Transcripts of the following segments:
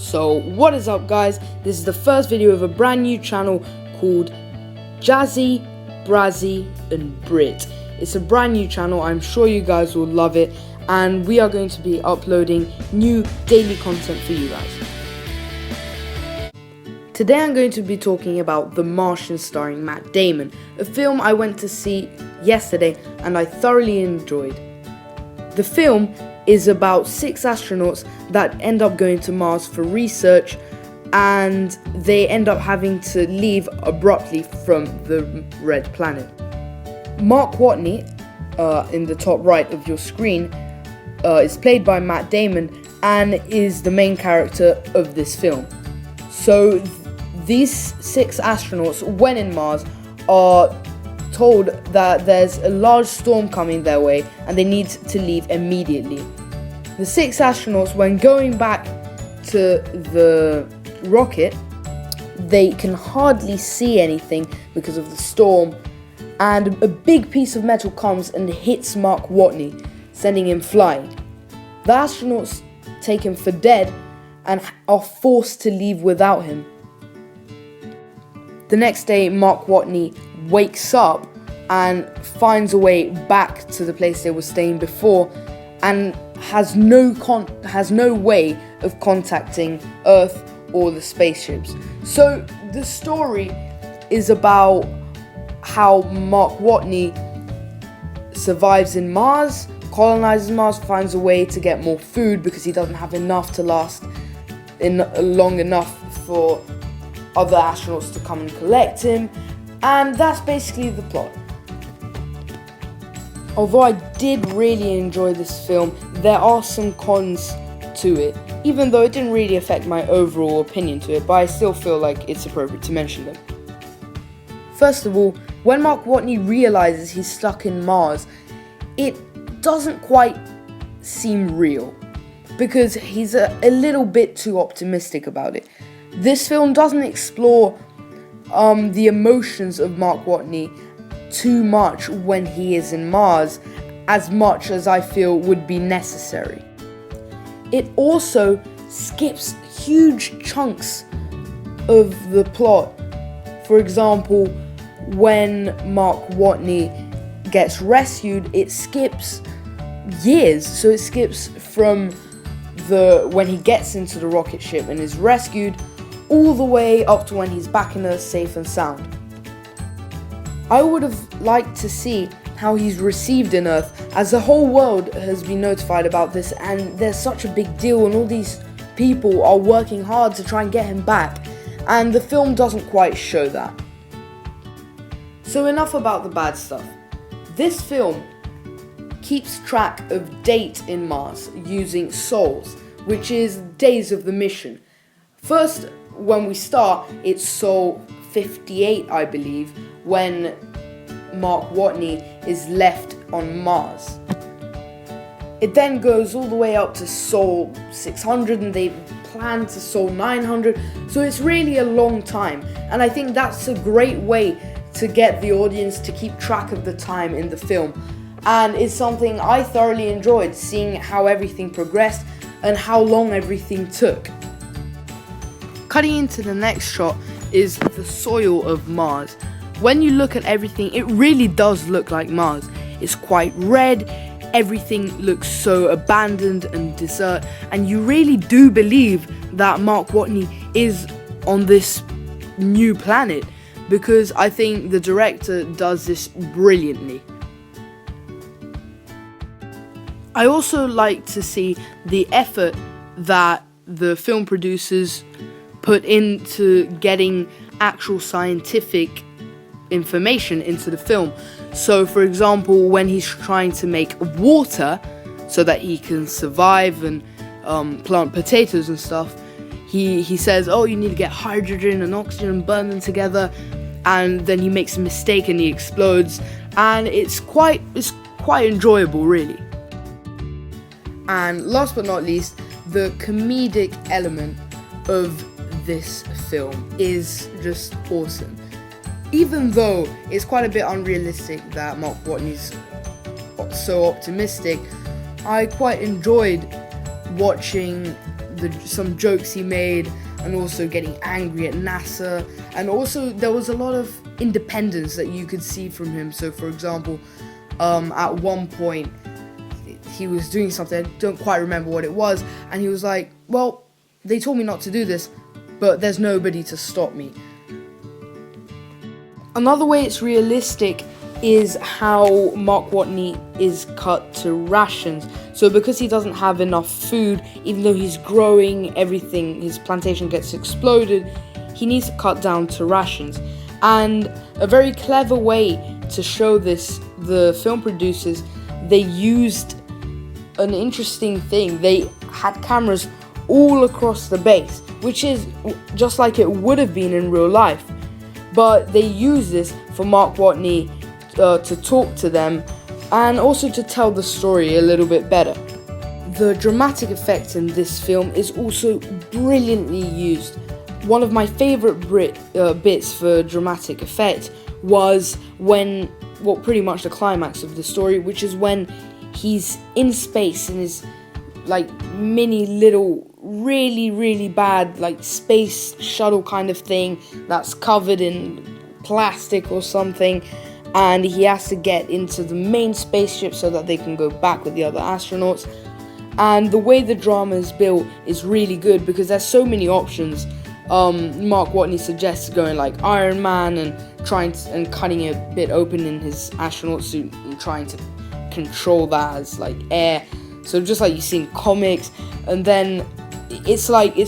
So what is up, guys? This is the first video of a brand new channel called Jazzy, Brazzie and Brit. It's a brand new channel. I'm sure you guys will love it, and we are going to be uploading new daily content for you guys. Today I'm going to be talking about The Martian starring Matt Damon, a film I went to see yesterday and I thoroughly enjoyed. The film is about 6 astronauts that end up going to Mars for research, and they end up having to leave abruptly from the red planet. Mark Watney, in the top right of your screen, is played by Matt Damon and is the main character of this film. So these 6 astronauts, when in Mars, are told that there's a large storm coming their way and they need to leave immediately. The 6 astronauts, when going back to the rocket, they can hardly see anything because of the storm, and a big piece of metal comes and hits Mark Watney, sending him flying. The astronauts take him for dead and are forced to leave without him. The next day, Mark Watney wakes up and finds a way back to the place they were staying before, and has no way of contacting Earth or the spaceships. So the story is about how Mark Watney survives in Mars, colonizes Mars, finds a way to get more food because he doesn't have enough to last long enough for other astronauts to come and collect him, and that's basically the plot. Although I did really enjoy this film, there are some cons to it, even though it didn't really affect my overall opinion to it, but I still feel like it's appropriate to mention them. First of all, when Mark Watney realizes he's stuck in Mars, it doesn't quite seem real, because he's a little bit too optimistic about it. This film doesn't explore the emotions of Mark Watney too much when he is in Mars, as much as I feel would be necessary. It also skips huge chunks of the plot. For example, when Mark Watney gets rescued, it skips years. So it skips from when he gets into the rocket ship and is rescued, all the way up to when he's back in Earth safe and sound. I would have liked to see how he's received in Earth, as the whole world has been notified about this and there's such a big deal and all these people are working hard to try and get him back, and the film doesn't quite show that. So enough about the bad stuff. This film keeps track of date in Mars using sols, which is days of the mission. First, when we start, it's Sol 58, I believe, when Mark Watney is left on Mars. It then goes all the way up to Sol 600, and they plan to Sol 900, so it's really a long time, and I think that's a great way to get the audience to keep track of the time in the film, and it's something I thoroughly enjoyed, seeing how everything progressed and how long everything took. Cutting into the next shot is the soil of Mars. When you look at everything, it really does look like Mars. It's quite red, everything looks so abandoned and desert, and you really do believe that Mark Watney is on this new planet, because I think the director does this brilliantly. I also like to see the effort that the film producers put into getting actual scientific information into the film. So for example, when he's trying to make water so that he can survive and plant potatoes and stuff, he says, oh, you need to get hydrogen and oxygen and burn them together, and then he makes a mistake and he explodes, and it's quite enjoyable, really. And last but not least, the comedic element of this film is just awesome. Even though it's quite a bit unrealistic that Mark Watney's so optimistic, I quite enjoyed watching some jokes he made, and also getting angry at NASA, and also there was a lot of independence that you could see from him. So for example, at one point he was doing something, I don't quite remember what it was, and he was like, well, they told me not to do this, but there's nobody to stop me. Another way it's realistic is how Mark Watney is cut to rations. So because he doesn't have enough food, even though he's growing everything, his plantation gets exploded, he needs to cut down to rations. And a very clever way to show this, the film producers, they used an interesting thing. They had cameras all across the base, which is just like it would have been in real life. But they use this for Mark Watney to talk to them, and also to tell the story a little bit better. The dramatic effect in this film is also brilliantly used. One of my favourite bits for dramatic effect was when, well, pretty much the climax of the story, which is when he's in space in his like mini little really bad like space shuttle kind of thing that's covered in plastic or something, and he has to get into the main spaceship so that they can go back with the other astronauts. And the way the drama is built is really good because there's so many options. Mark Watney suggests going like Iron Man and cutting it a bit open in his astronaut suit and trying to control that as like air, so just like you see in comics. And then it's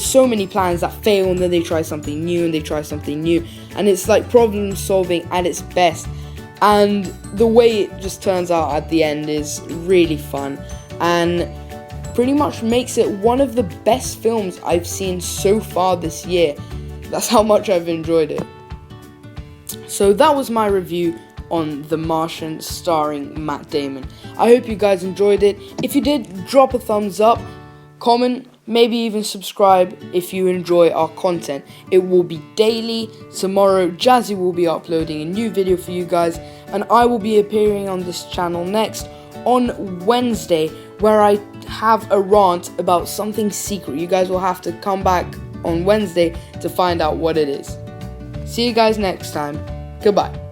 so many plans that fail, and then they try something new and it's like problem solving at its best. And the way it just turns out at the end is really fun, and pretty much makes it one of the best films I've seen so far this year. That's how much I've enjoyed it. So that was my review on The Martian starring Matt Damon. I hope you guys enjoyed it. If you did, drop a thumbs up, comment, maybe even subscribe if you enjoy our content. It will be daily. Tomorrow, Brazzie will be uploading a new video for you guys, and I will be appearing on this channel next on Wednesday, where I have a rant about something secret. You guys will have to come back on Wednesday to find out what it is. See you guys next time. Goodbye.